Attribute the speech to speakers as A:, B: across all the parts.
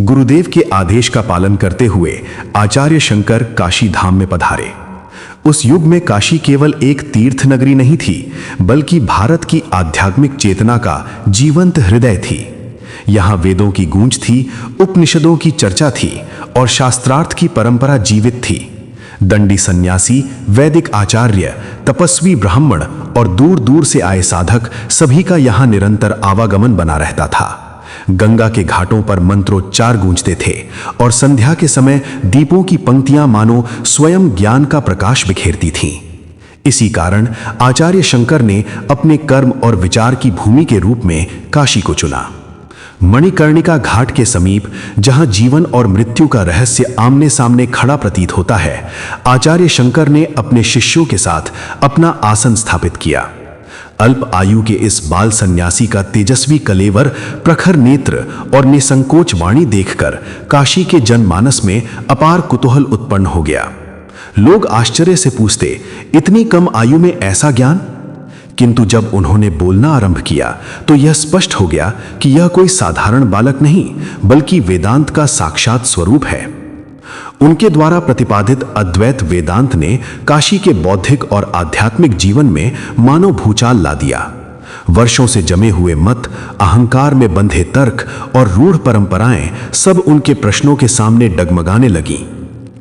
A: गुरुदेव के आदेश का पालन करते हुए आचार्य शंकर काशी धाम में पधारे। उस युग में काशी केवल एक तीर्थ नगरी नहीं थी, बल्कि भारत की आध्यात्मिक चेतना का जीवंत हृदय थी। यहाँ वेदों की गूंज थी, उपनिषदों की चर्चा थी और शास्त्रार्थ की परंपरा जीवित थी। दंडी सन्यासी, वैदिक आचार्य, तपस्वी ब्राह्मण और दूर दूर से आए साधक, सभी का यहाँ निरंतर आवागमन बना रहता था। गंगा के घाटों पर मंत्रोच्चार गूंजते थे और संध्या के समय दीपों की पंक्तियां मानो स्वयं ज्ञान का प्रकाश बिखेरती थीं। इसी कारण आचार्य शंकर ने अपने कर्म और विचार की भूमि के रूप में काशी को चुना। मणिकर्णिका घाट के समीप, जहां जीवन और मृत्यु का रहस्य आमने सामने खड़ा प्रतीत होता है, आचार्य शंकर ने अपने शिष्यों के साथ अपना आसन स्थापित किया। अल्प आयु के इस बाल सन्यासी का तेजस्वी कलेवर, प्रखर नेत्र और निसंकोच वाणी देखकर काशी के जनमानस में अपार कुतूहल उत्पन्न हो गया। लोग आश्चर्य से पूछते, इतनी कम आयु में ऐसा ज्ञान? किंतु जब उन्होंने बोलना आरंभ किया तो यह स्पष्ट हो गया कि यह कोई साधारण बालक नहीं, बल्कि वेदांत का साक्षात स्वरूप है। उनके द्वारा प्रतिपादित अद्वैत वेदांत ने काशी के बौद्धिक और आध्यात्मिक जीवन में मानव भूचाल ला दिया। वर्षों से जमे हुए मत, अहंकार में बंधे तर्क और रूढ़ परंपराएं सब उनके प्रश्नों के सामने डगमगाने लगीं।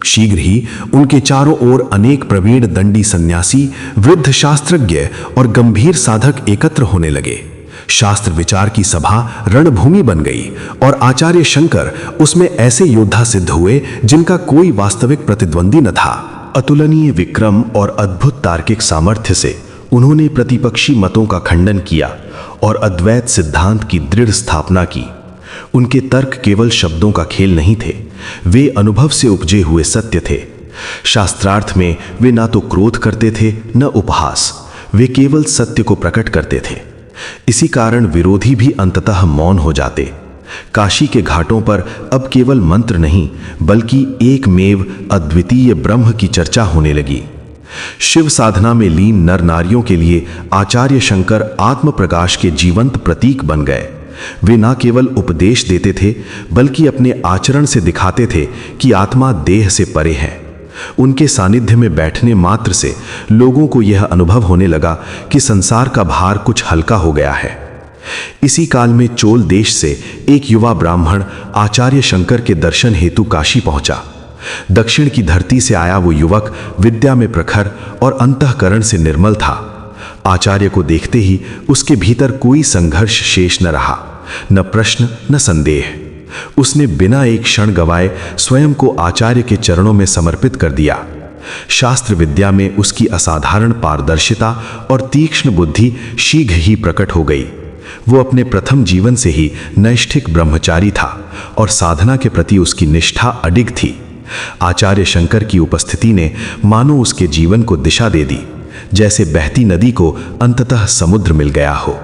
A: शीघ्र ही उनके चारों ओर अनेक प्रवीण दंडी सन्यासी, वृद्ध शास्त्रज्ञ और गंभीर साधक एकत्र होने लगे। शास्त्र विचार की सभा रणभूमि बन गई और आचार्य शंकर उसमें ऐसे योद्धा सिद्ध हुए जिनका कोई वास्तविक प्रतिद्वंदी न था। अतुलनीय विक्रम और अद्भुत तार्किक सामर्थ्य से उन्होंने प्रतिपक्षी मतों का खंडन किया और अद्वैत सिद्धांत की दृढ़ स्थापना की। उनके तर्क केवल शब्दों का खेल नहीं थे, वे अनुभव से उपजे हुए सत्य थे। शास्त्रार्थ में वे ना तो क्रोध करते थे न उपहास, वे केवल सत्य को प्रकट करते थे। इसी कारण विरोधी भी अंततः मौन हो जाते। काशी के घाटों पर अब केवल मंत्र नहीं, बल्कि एकमेव अद्वितीय ब्रह्म की चर्चा होने लगी। शिव साधना में लीन नर नारियों के लिए आचार्य शंकर आत्म प्रकाश के जीवंत प्रतीक बन गए। वे न केवल उपदेश देते थे, बल्कि अपने आचरण से दिखाते थे कि आत्मा देह से परे है। उनके सानिध्य में बैठने मात्र से लोगों को यह अनुभव होने लगा कि संसार का भार कुछ हल्का हो गया है। इसी काल में चोल देश से एक युवा ब्राह्मण आचार्य शंकर के दर्शन हेतु काशी पहुंचा। दक्षिण की धरती से आया वो युवक विद्या में प्रखर और अंतःकरण से निर्मल था। आचार्य को देखते ही उसके भीतर कोई संघर्ष शेष न रहा, न प्रश्न न संदेह। उसने बिना एक क्षण गवाए स्वयं को आचार्य के चरणों में समर्पित कर दिया। शास्त्र विद्या में उसकी असाधारण पारदर्शिता और तीक्ष्ण बुद्धि शीघ्र ही प्रकट हो गई। वो अपने प्रथम जीवन से ही नैष्ठिक ब्रह्मचारी था और साधना के प्रति उसकी निष्ठा अडिग थी। आचार्य शंकर की उपस्थिति ने मानो उसके जीवन को दिशा दे दी, जैसे बहती नदी को अंततः समुद्र मिल गया हो।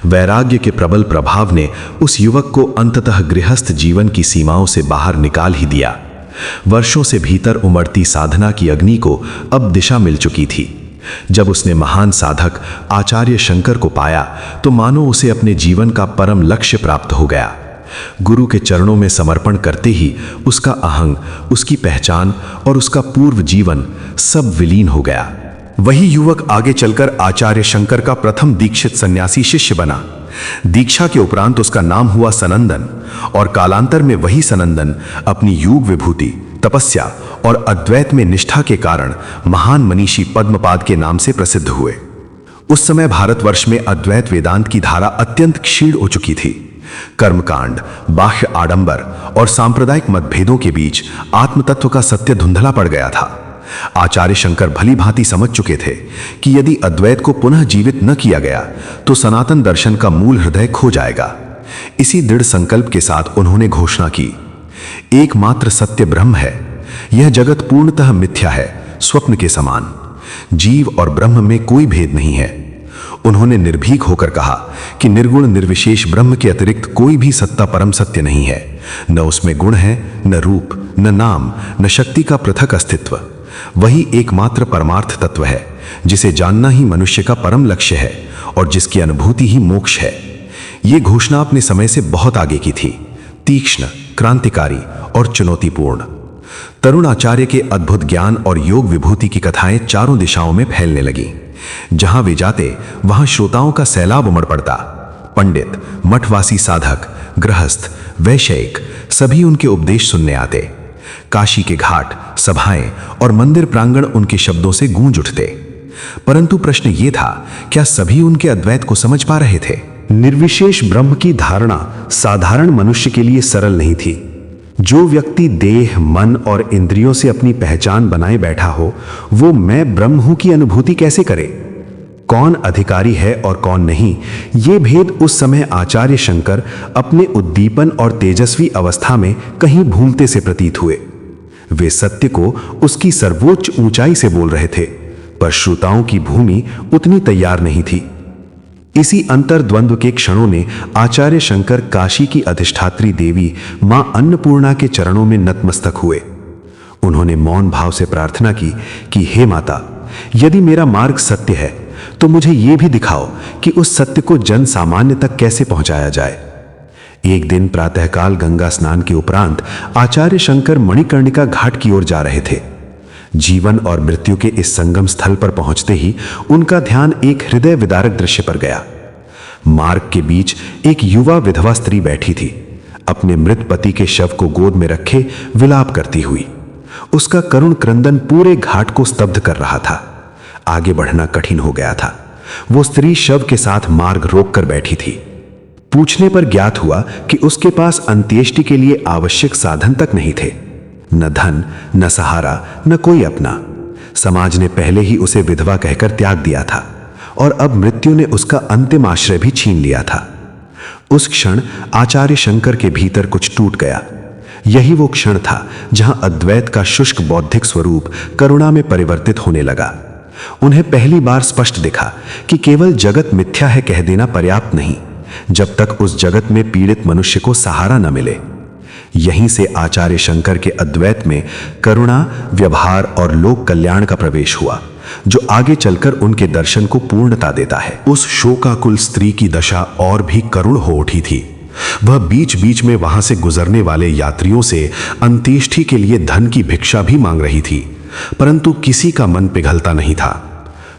A: वैराग्य के प्रबल प्रभाव ने उस युवक को अंततः गृहस्थ जीवन की सीमाओं से बाहर निकाल ही दिया। वर्षों से भीतर उमड़ती साधना की अग्नि को अब दिशा मिल चुकी थी। जब उसने महान साधक आचार्य शंकर को पाया तो मानो उसे अपने जीवन का परम लक्ष्य प्राप्त हो गया। गुरु के चरणों में समर्पण करते ही उसका अहंग, उसकी पहचान और उसका पूर्व जीवन सब विलीन हो गया। वही युवक आगे चलकर आचार्य शंकर का प्रथम दीक्षित सन्यासी शिष्य बना। दीक्षा के उपरांत उसका नाम हुआ सनंदन और कालांतर में वही सनंदन अपनी योग विभूति, तपस्या और अद्वैत में निष्ठा के कारण महान मनीषी पद्मपाद के नाम से प्रसिद्ध हुए। उस समय भारतवर्ष में अद्वैत वेदांत की धारा अत्यंत क्षीण हो चुकी थी। कर्मकांड, बाह्य आडंबर और सांप्रदायिक मतभेदों के बीच आत्मतत्व का सत्य धुंधला पड़ गया था। आचार्य शंकर भली भांति समझ चुके थे कि यदि अद्वैत को पुनः जीवित न किया गया तो सनातन दर्शन का मूल हृदय खो जाएगा। इसी दृढ़ संकल्प के साथ उन्होंने घोषणा की, एकमात्र सत्य ब्रह्म है। यह जगत पूर्णतः मिथ्या है, स्वप्न के समान। जीव और ब्रह्म में कोई भेद नहीं है। उन्होंने निर्भीक होकर कहा कि निर्गुण निर्विशेष ब्रह्म के अतिरिक्त कोई भी सत्ता परम सत्य नहीं है। न उसमें गुण है, न रूप, न नाम, न शक्ति का पृथक अस्तित्व। वही एकमात्र परमार्थ तत्व है, जिसे जानना ही मनुष्य का परम लक्ष्य है और जिसकी अनुभूति ही मोक्ष है। ये घोषणा अपने समय से बहुत आगे की थी, तीक्ष्ण, क्रांतिकारी और चुनौतीपूर्ण। तरुण आचार्य के अद्भुत ज्ञान और योग विभूति की कथाएं चारों दिशाओं में फैलने लगीं। जहां वे जाते वहां श्रोताओं का सैलाब उमड़ पड़ता। पंडित, मठवासी साधक, गृहस्थ, वैश्यिक सभी उनके उपदेश सुनने आते। काशी के घाट, सभाएं और मंदिर प्रांगण उनके शब्दों से गूंज उठते। परंतु प्रश्न ये था, क्या सभी उनके अद्वैत को समझ पा रहे थे? निर्विशेष ब्रह्म की धारणा साधारण मनुष्य के लिए सरल नहीं थी। जो व्यक्ति देह, मन और इंद्रियों से अपनी पहचान बनाए बैठा हो, वो मैं ब्रह्म हूं की अनुभूति कैसे करे? कौन अधिकारी है और कौन नहीं, ये भेद उस समय आचार्य शंकर अपने उद्दीपन और तेजस्वी अवस्था में कहीं भूलते से प्रतीत हुए। वे सत्य को उसकी सर्वोच्च ऊंचाई से बोल रहे थे, पर श्रोताओं की भूमि उतनी तैयार नहीं थी। इसी अंतर्द्वंद्व के क्षणों में आचार्य शंकर काशी की अधिष्ठात्री देवी मां अन्नपूर्णा के चरणों में नतमस्तक हुए। उन्होंने मौन भाव से प्रार्थना की कि हे माता, यदि मेरा मार्ग सत्य है तो मुझे यह भी दिखाओ कि उस सत्य को जन सामान्य तक कैसे पहुंचाया जाए। एक दिन प्रातःकाल गंगा स्नान के उपरांत आचार्य शंकर मणिकर्णिका घाट की ओर जा रहे थे। जीवन और मृत्यु के इस संगम स्थल पर पहुंचते ही उनका ध्यान एक हृदय विदारक दृश्य पर गया। मार्ग के बीच एक युवा विधवा स्त्री बैठी थी, अपने मृत पति के शव को गोद में रखे विलाप करती हुई। उसका करुण क्रंदन पूरे घाट को स्तब्ध कर रहा था। आगे बढ़ना कठिन हो गया था। वो स्त्री शव के साथ मार्ग रोक कर बैठी थी। पूछने पर ज्ञात हुआ कि उसके पास अंत्येष्टि के लिए आवश्यक साधन तक नहीं थे, न धन, न सहारा, न कोई अपना। समाज ने पहले ही उसे विधवा कहकर त्याग दिया था और अब मृत्यु ने उसका अंतिम आश्रय भी छीन लिया था। उस क्षण आचार्य शंकर के भीतर कुछ टूट गया। यही वो क्षण था जहां अद्वैत का शुष्क बौद्धिक स्वरूप करुणा में परिवर्तित होने लगा। उन्हें पहली बार स्पष्ट दिखा कि केवल जगत मिथ्या है कह देना पर्याप्त नहीं, जब तक उस जगत में पीड़ित मनुष्य को सहारा न मिले। यहीं से आचार्य शंकर के अद्वैत में करुणा, व्यवहार और लोक कल्याण का प्रवेश हुआ, जो आगे चलकर उनके दर्शन को पूर्णता देता है। उस शोकाकुल स्त्री की दशा और भी करुण हो उठी थी। वह बीच बीच में वहां से गुजरने वाले यात्रियों से अंत्येष्टि के लिए धन की भिक्षा भी मांग रही थी, परंतु किसी का मन पिघलता नहीं था।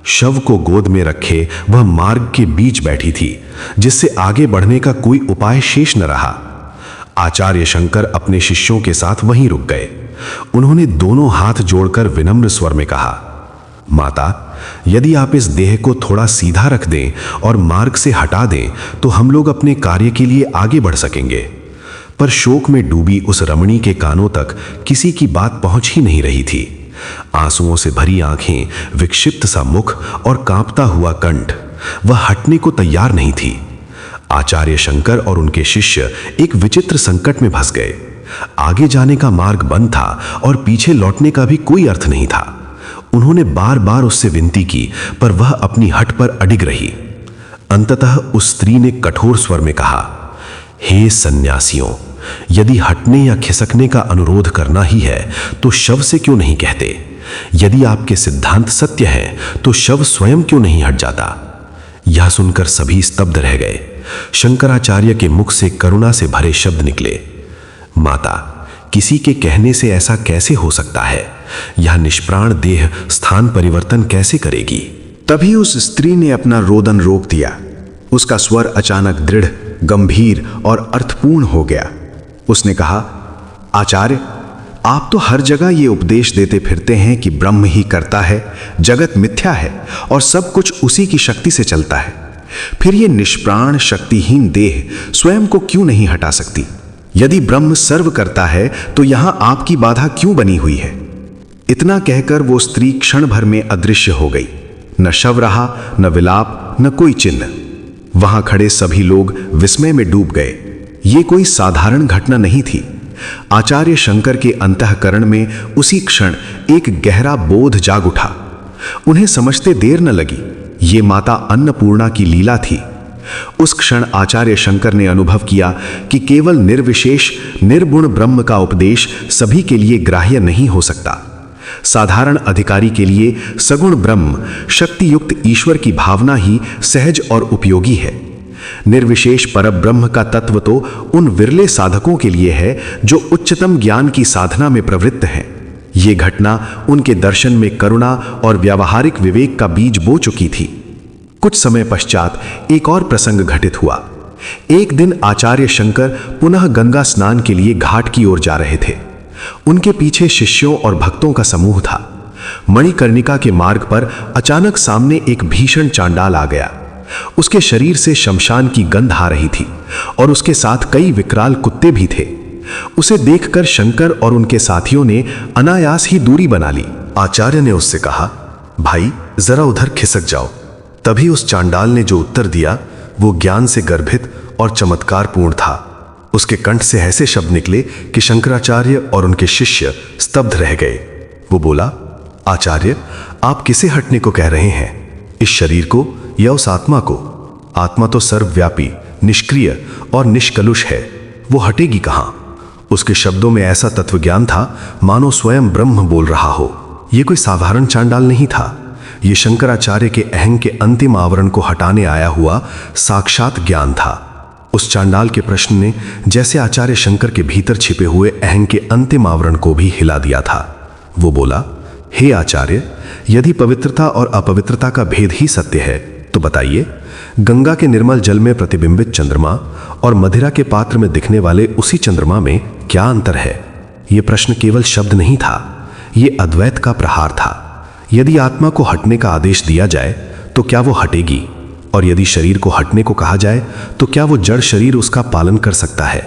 A: शव को गोद में रखे वह मार्ग के बीच बैठी थी, जिससे आगे बढ़ने का कोई उपाय शेष न रहा। आचार्य शंकर अपने शिष्यों के साथ वहीं रुक गए। उन्होंने दोनों हाथ जोड़कर विनम्र स्वर में कहा, माता, यदि आप इस देह को थोड़ा सीधा रख दें और मार्ग से हटा दें तो हम लोग अपने कार्य के लिए आगे बढ़ सकेंगे। पर शोक में डूबी उस रमणी के कानों तक किसी की बात पहुंच ही नहीं रही थी। आंसुओं से भरी आंखें, विक्षिप्त सा मुख और कांपता हुआ कंठ, वह हटने को तैयार नहीं थी। आचार्य शंकर और उनके शिष्य एक विचित्र संकट में फंस गए। आगे जाने का मार्ग बंद था और पीछे लौटने का भी कोई अर्थ नहीं था। उन्होंने बार बार उससे विनती की, पर वह अपनी हट पर अडिग रही। अंततः उस स्त्री ने कठोर स्वर में कहा, हे सन्यासियों, यदि हटने या खिसकने का अनुरोध करना ही है तो शव से क्यों नहीं कहते? यदि आपके सिद्धांत सत्य हैं तो शव स्वयं क्यों नहीं हट जाता? यह सुनकर सभी स्तब्ध रह गए। शंकराचार्य के मुख से करुणा से भरे शब्द निकले, माता, किसी के कहने से ऐसा कैसे हो सकता है? यह निष्प्राण देह स्थान परिवर्तन कैसे करेगी?
B: तभी उस स्त्री ने अपना रोदन रोक दिया। उसका स्वर अचानक दृढ़, गंभीर और अर्थपूर्ण हो गया। उसने कहा, आचार्य, आप तो हर जगह ये उपदेश देते फिरते हैं कि ब्रह्म ही करता है, जगत मिथ्या है और सब कुछ उसी की शक्ति से चलता है। फिर ये निष्प्राण शक्तिहीन देह स्वयं को क्यों नहीं हटा सकती? यदि ब्रह्म सर्व करता है तो यहां आपकी बाधा क्यों बनी हुई है? इतना कहकर वो स्त्री क्षण भर में अदृश्य हो गई। न शव रहा, न विलाप, न कोई चिन्ह। वहां खड़े सभी लोग विस्मय में डूब गए। ये कोई साधारण घटना नहीं थी। आचार्य शंकर के अंतःकरण में उसी क्षण एक गहरा बोध जाग उठा। उन्हें समझते देर न लगी, ये माता अन्नपूर्णा की लीला थी। उस क्षण आचार्य शंकर ने अनुभव किया कि केवल निर्विशेष निर्गुण ब्रह्म का उपदेश सभी के लिए ग्राह्य नहीं हो सकता। साधारण अधिकारी के लिए सगुण ब्रह्म, शक्ति युक्त ईश्वर की भावना ही सहज और उपयोगी है। निर्विशेष परब्रह्म का तत्व तो उन विरले साधकों के लिए है जो उच्चतम ज्ञान की साधना में प्रवृत्त हैं। ये घटना उनके दर्शन में करुणा और व्यावहारिक विवेक का बीज बो चुकी थी। कुछ समय पश्चात एक और प्रसंग घटित हुआ। एक दिन आचार्य शंकर पुनः गंगा स्नान के लिए घाट की ओर जा रहे थे। उनके पीछे शिष्यों और भक्तों का समूह था। मणिकर्णिका के मार्ग पर अचानक सामने एक भीषण चांडाल आ गया। उसके शरीर से शमशान की गंध आ रही थी और उसके साथ कई विकराल कुत्ते भी थे। उसे देखकर शंकर और उनके साथियों ने अनायास ही दूरी बना ली।
A: आचार्य ने उससे कहा, भाई जरा उधर खिसक जाओ। तभी उस चांडाल ने जो उत्तर दिया वो ज्ञान से गर्भित और चमत्कारपूर्ण था। उसके कंठ से ऐसे शब्द निकले कि शंकराचार्य और उनके शिष्य स्तब्ध रह गए। वो बोला, आचार्य, आप किसे हटने को कह रहे हैं, इस शरीर को या उस आत्मा को? आत्मा तो सर्वव्यापी, निष्क्रिय और निष्कलुष है, वो हटेगी कहां? उसके शब्दों में ऐसा तत्वज्ञान था मानो स्वयं ब्रह्म बोल रहा हो। यह कोई साधारण चांडाल नहीं था। ये शंकराचार्य के अहं के अंतिम आवरण को हटाने आया हुआ साक्षात ज्ञान था। उस चांडाल के प्रश्न ने जैसे आचार्य शंकर के भीतर छिपे हुए अहं के अंतिम आवरण को भी हिला दिया था। वो बोला, हे आचार्य, यदि पवित्रता और अपवित्रता का भेद ही सत्य है तो बताइए, गंगा के निर्मल जल में प्रतिबिंबित चंद्रमा और मदिरा के पात्र में दिखने वाले उसी चंद्रमा में क्या अंतर है? ये प्रश्न केवल शब्द नहीं था, ये अद्वैत का प्रहार था। यदि आत्मा को हटने का आदेश दिया जाए तो क्या वो हटेगी? और यदि शरीर को हटने को कहा जाए तो क्या वो जड़ शरीर उसका पालन कर सकता है?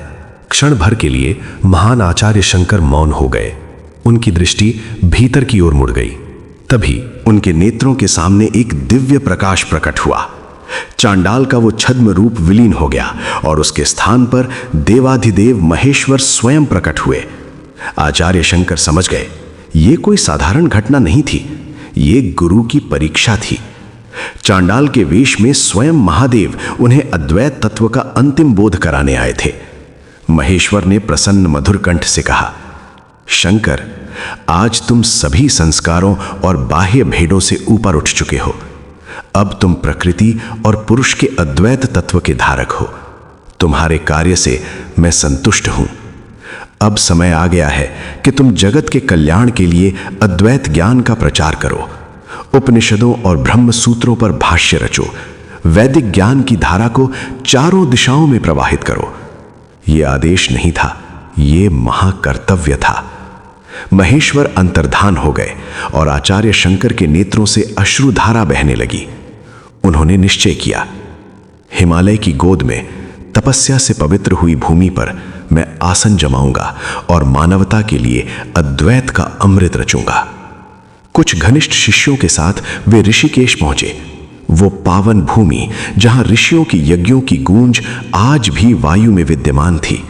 A: क्षण भर के लिए महान आचार्य शंकर मौन हो गए। उनकी दृष्टि भीतर की ओर मुड़ गई। तभी उनके नेत्रों के सामने एक दिव्य प्रकाश प्रकट हुआ। चांडाल का वो छद्म रूप विलीन हो गया और उसके स्थान पर देवाधिदेव महेश्वर स्वयं प्रकट हुए। आचार्य शंकर समझ गए, ये कोई साधारण घटना नहीं थी, ये गुरु की परीक्षा थी। चांडाल के वेश में स्वयं महादेव उन्हें अद्वैत तत्व का अंतिम बोध कराने आए थे। महेश्वर ने प्रसन्न मधुर कंठ से कहा, शंकर, आज तुम सभी संस्कारों और बाह्य भेदों से ऊपर उठ चुके हो। अब तुम प्रकृति और पुरुष के अद्वैत तत्व के धारक हो। तुम्हारे कार्य से मैं संतुष्ट हूं। अब समय आ गया है कि तुम जगत के कल्याण के लिए अद्वैत ज्ञान का प्रचार करो। उपनिषदों और ब्रह्म सूत्रों पर भाष्य रचो। वैदिक ज्ञान की धारा को चारों दिशाओं में प्रवाहित करो। यह आदेश नहीं था, ये महाकर्तव्य था। महेश्वर अंतर्धान हो गए और आचार्य शंकर के नेत्रों से अश्रुधारा बहने लगी। उन्होंने निश्चय किया, हिमालय की गोद में तपस्या से पवित्र हुई भूमि पर मैं आसन जमाऊंगा और मानवता के लिए अद्वैत का अमृत रचूंगा। कुछ घनिष्ठ शिष्यों के साथ वे ऋषिकेश पहुंचे, वो पावन भूमि जहां ऋषियों की यज्ञों की गूंज आज भी वायु में विद्यमान थी।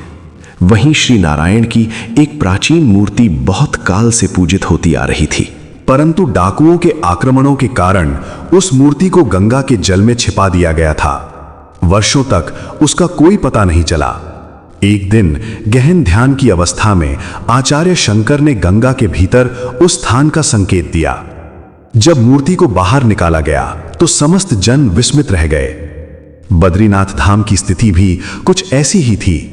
A: वहीं श्री नारायण की एक प्राचीन मूर्ति बहुत काल से पूजित होती आ रही थी, परंतु डाकुओं के आक्रमणों के कारण उस मूर्ति को गंगा के जल में छिपा दिया गया था। वर्षों तक उसका कोई पता नहीं चला। एक दिन गहन ध्यान की अवस्था में आचार्य शंकर ने गंगा के भीतर उस स्थान का संकेत दिया। जब मूर्ति को बाहर निकाला गया तो समस्त जन विस्मित रह गए। बद्रीनाथ धाम की स्थिति भी कुछ ऐसी ही थी।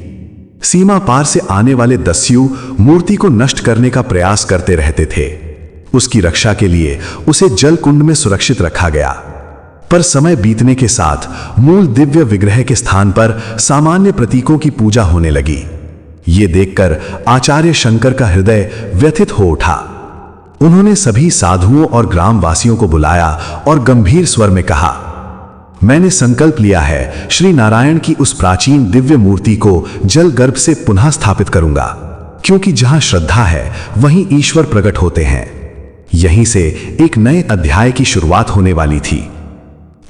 A: सीमा पार से आने वाले दस्यु मूर्ति को नष्ट करने का प्रयास करते रहते थे। उसकी रक्षा के लिए उसे जल कुंड में सुरक्षित रखा गया। पर समय बीतने के साथ मूल दिव्य विग्रह के स्थान पर सामान्य प्रतीकों की पूजा होने लगी। ये देखकर आचार्य शंकर का हृदय व्यथित हो उठा। उन्होंने सभी साधुओं और ग्रामवासियों को बुलाया और गंभीर स्वर में कहा, मैंने संकल्प लिया है श्री नारायण की उस प्राचीन दिव्य मूर्ति को जल गर्भ से पुनः स्थापित करूंगा, क्योंकि जहां श्रद्धा है वहीं ईश्वर प्रकट होते हैं। यहीं से एक नए अध्याय की शुरुआत होने वाली थी।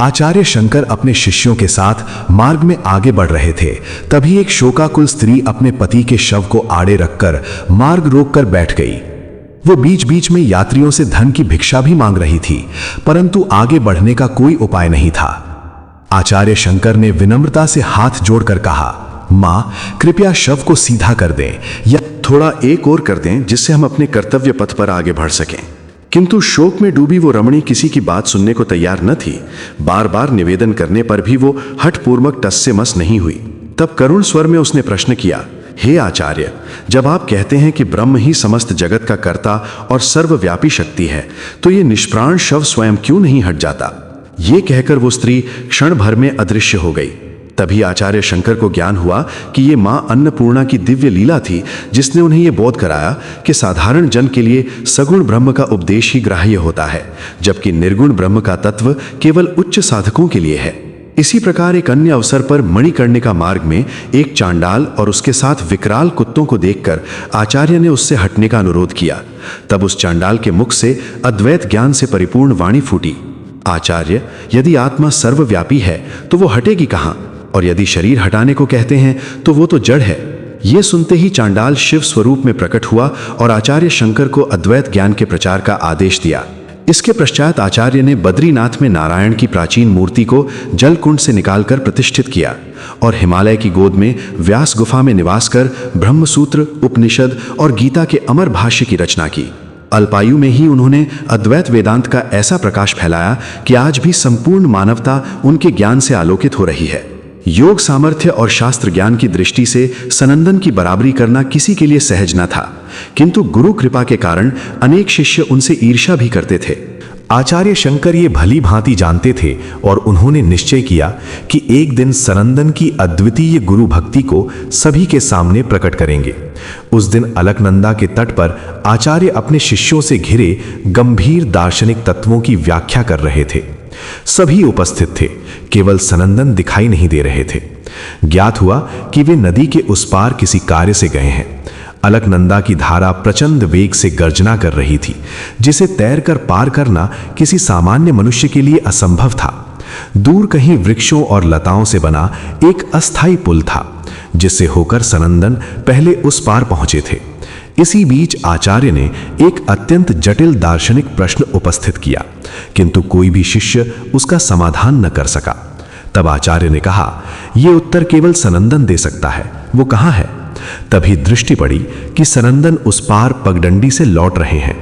A: आचार्य शंकर अपने शिष्यों के साथ मार्ग में आगे बढ़ रहे थे। तभी एक शोकाकुल स्त्री अपने पति के शव को आड़े रखकर मार्ग रोककर बैठ गई। वो बीच बीच में यात्रियों से धन की भिक्षा भी मांग रही थी, परंतु आगे बढ़ने का कोई उपाय नहीं था। आचार्य शंकर ने विनम्रता से हाथ जोड़कर कहा, मां, कृपया शव को सीधा कर दें या थोड़ा एक और कर दें, जिससे हम अपने कर्तव्य पथ पर आगे बढ़ सकें। किंतु शोक में डूबी वो रमणी किसी की बात सुनने को तैयार न थी। बार बार निवेदन करने पर भी वो हठपूर्वक टस से मस नहीं हुई। तब करुण स्वर में उसने प्रश्न किया, हे आचार्य, जब आप कहते हैं कि ब्रह्म ही समस्त जगत का कर्ता और सर्वव्यापी शक्ति है, तो ये निष्प्राण शव स्वयं क्यों नहीं हट जाता? ये कहकर वो स्त्री क्षण भर में अदृश्य हो गई। तभी आचार्य शंकर को ज्ञान हुआ कि ये मां अन्नपूर्णा की दिव्य लीला थी, जिसने उन्हें ये बोध कराया कि साधारण जन के लिए सगुण ब्रह्म का उपदेश ही ग्राह्य होता है, जबकि निर्गुण ब्रह्म का तत्व केवल उच्च साधकों के लिए है। इसी प्रकार एक अन्य अवसर पर मणिकर्णिका मार्ग में एक चांडाल और उसके साथ विकराल कुत्तों को देखकर आचार्य ने उससे हटने का अनुरोध किया। तब उस चांडाल के मुख से अद्वैत ज्ञान से परिपूर्ण वाणी फूटी, आचार्य, यदि आत्मा सर्वव्यापी है तो वो हटेगी कहाँ? और यदि शरीर हटाने को कहते हैं तो वो तो जड़ है। ये सुनते ही चांडाल शिव स्वरूप में प्रकट हुआ और आचार्य शंकर को अद्वैत ज्ञान के प्रचार का आदेश दिया। इसके पश्चात आचार्य ने बद्रीनाथ में नारायण की प्राचीन मूर्ति को जल कुंड से निकालकर प्रतिष्ठित किया और हिमालय की गोद में व्यास गुफा में निवास कर ब्रह्मसूत्र, उपनिषद और गीता के अमर भाष्य की रचना की। अल्पायु में ही उन्होंने अद्वैत वेदांत का ऐसा प्रकाश फैलाया कि आज भी संपूर्ण मानवता उनके ज्ञान से आलोकित हो रही है। योग सामर्थ्य और शास्त्र ज्ञान की दृष्टि से सनंदन की बराबरी करना किसी के लिए सहज न था, किंतु गुरु कृपा के कारण अनेक शिष्य उनसे ईर्ष्या भी करते थे।
B: आचार्य शंकर ये भली भांति जानते थे और उन्होंने निश्चय किया कि एक दिन सनंदन की अद्वितीय गुरु भक्ति को सभी के सामने प्रकट करेंगे। उस दिन अलकनंदा के तट पर आचार्य अपने शिष्यों से घिरे गंभीर दार्शनिक तत्वों की व्याख्या कर रहे थे। सभी उपस्थित थे, केवल सनंदन दिखाई नहीं दे रहे थे। ज्ञात हुआ कि वे नदी के उस पार किसी कार्य से गए हैं। अलकनंदा की धारा प्रचंड वेग से गर्जना कर रही थी, जिसे तैरकर पार करना किसी सामान्य मनुष्य के लिए असंभव था। दूर कहीं वृक्षों और लताओं से बना एक अस्थायी पुल था, जिससे होकर सनंदन पहले उस पार पहुंचे थे। इसी बीच आचार्य ने एक अत्यंत जटिल दार्शनिक प्रश्न उपस्थित किया, किंतु कोई भी शिष्य उसका समाधान न कर सका। तब आचार्य ने कहा, यह उत्तर केवल सनंदन दे सकता है, वो कहाँ है? तभी दृष्टि पड़ी कि सनंदन उस पार पगडंडी से लौट रहे हैं।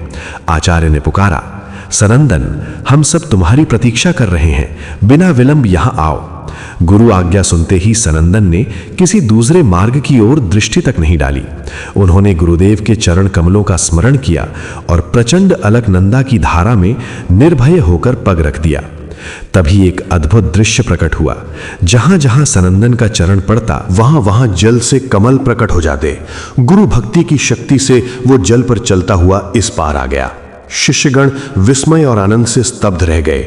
B: आचार्य ने पुकारा, सनंदन, हम सब तुम्हारी प्रतीक्षा कर रहे हैं, बिना विलंब यहां आओ। गुरु आज्ञा सुनते ही सनंदन ने किसी दूसरे मार्ग की ओर दृष्टि तक नहीं डाली। उन्होंने गुरुदेव के चरण कमलों का स्मरण किया और प्रचंड अलकनंदा की धारा में निर्भय होकर पग रख दिया। तभी एक अद्भुत दृश्य प्रकट हुआ। जहां जहां सनंदन का चरण पड़ता, वहां वहां जल से कमल प्रकट हो जाते। गुरु भक्ति की शक्ति से वो जल पर चलता हुआ इस पार आ गया। शिष्यगण विस्मय और आनंद से स्तब्ध रह गए।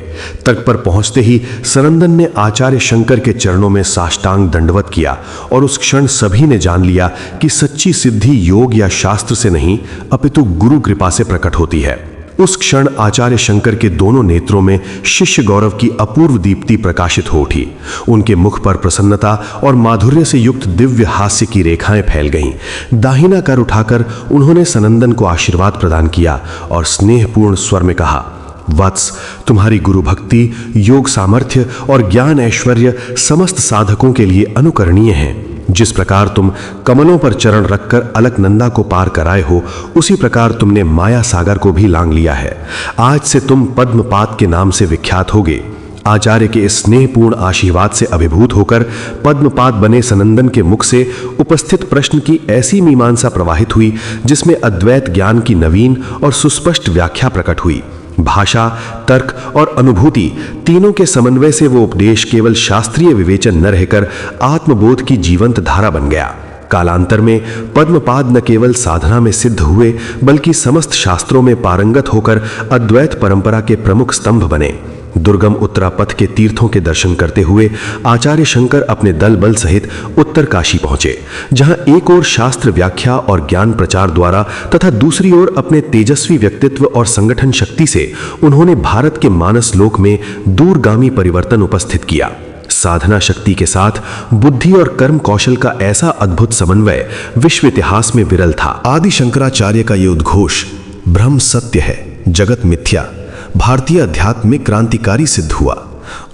B: तट पर पहुंचते ही सनंदन ने आचार्य शंकर के चरणों में साष्टांग दंडवत किया और उस क्षण सभी ने जान लिया कि सच्ची सिद्धि योग या शास्त्र से नहीं, अपितु गुरु कृपा से प्रकट होती है। उस क्षण आचार्य शंकर के दोनों नेत्रों में शिष्य गौरव की अपूर्व दीप्ति प्रकाशित हो उठी। उनके मुख पर प्रसन्नता और माधुर्य से युक्त दिव्य हास्य की रेखाएं फैल गईं। दाहिना कर उठाकर उन्होंने सनंदन को आशीर्वाद प्रदान किया और स्नेहपूर्ण स्वर में कहा, वत्स, तुम्हारी गुरु भक्ति, योग सामर्थ्य और ज्ञान ऐश्वर्य समस्त साधकों के लिए अनुकरणीय है। जिस प्रकार तुम कमलों पर चरण रखकर अलकनंदा को पार कराए हो, उसी प्रकार तुमने माया सागर को भी लांग लिया है। आज से तुम पद्मपाद के नाम से विख्यात होगे। आचार्य के इस स्नेहपूर्ण आशीर्वाद से अभिभूत होकर पद्मपाद बने सनंदन के मुख से उपस्थित प्रश्न की ऐसी मीमांसा प्रवाहित हुई, जिसमें अद्वैत ज्ञान की नवीन और सुस्पष्ट व्याख्या प्रकट हुई। भाषा, तर्क और अनुभूति तीनों के समन्वय से वो उपदेश केवल शास्त्रीय विवेचन न रहकर आत्मबोध की जीवंत धारा बन गया। कालांतर में पद्मपाद न केवल साधना में सिद्ध हुए, बल्कि समस्त शास्त्रों में पारंगत होकर अद्वैत परंपरा के प्रमुख स्तंभ बने। दुर्गम उत्तरापथ के तीर्थों के दर्शन करते हुए आचार्य शंकर अपने दल बल सहित उत्तर काशी पहुंचे, जहां एक ओर शास्त्र व्याख्या और ज्ञान प्रचार द्वारा तथा दूसरी ओर अपने तेजस्वी व्यक्तित्व और संगठन शक्ति से उन्होंने भारत के मानस लोक में दूरगामी परिवर्तन उपस्थित किया। साधना शक्ति के साथ बुद्धि और कर्म कौशल का ऐसा अद्भुत समन्वय विश्व इतिहास में विरल था। आदि शंकराचार्य का ये उद्घोष, ब्रह्म सत्य है, जगत मिथ्या, भारतीय अध्यात्म में क्रांतिकारी सिद्ध हुआ।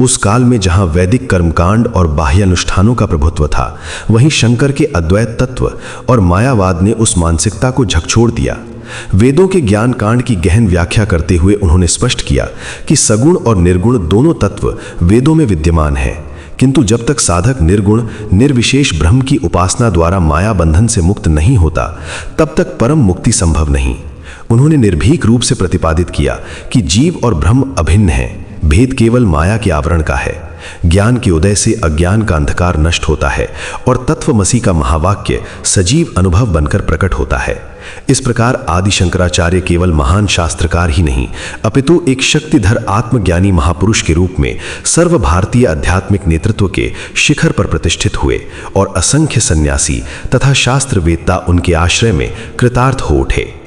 B: उस काल में जहां वैदिक कर्मकांड और बाह्य अनुष्ठानों का प्रभुत्व था, वहीं शंकर के अद्वैत तत्व और मायावाद ने उस मानसिकता को झकझोर दिया। वेदों के ज्ञान कांड की गहन व्याख्या करते हुए उन्होंने स्पष्ट किया कि सगुण और निर्गुण दोनों तत्व वेदों में विद्यमान हैं, किंतु जब तक साधक निर्गुण निर्विशेष ब्रह्म की उपासना द्वारा माया बंधन से मुक्त नहीं होता, तब तक परम मुक्ति संभव नहीं। उन्होंने निर्भीक रूप से प्रतिपादित किया कि जीव और ब्रह्म अभिन्न हैं, भेद केवल माया के आवरण का है। ज्ञान के उदय से अज्ञान का अंधकार नष्ट होता है और तत्वमसी का महावाक्य सजीव अनुभव बनकर प्रकट होता है। इस प्रकार आदि शंकराचार्य केवल महान शास्त्रकार ही नहीं, अपितु एक शक्तिधर आत्मज्ञानी महापुरुष के रूप में सर्व भारतीय आध्यात्मिक नेतृत्व के शिखर पर प्रतिष्ठित हुए और असंख्य सन्यासी तथा शास्त्रवेत्ता उनके आश्रय में कृतार्थ हो उठे।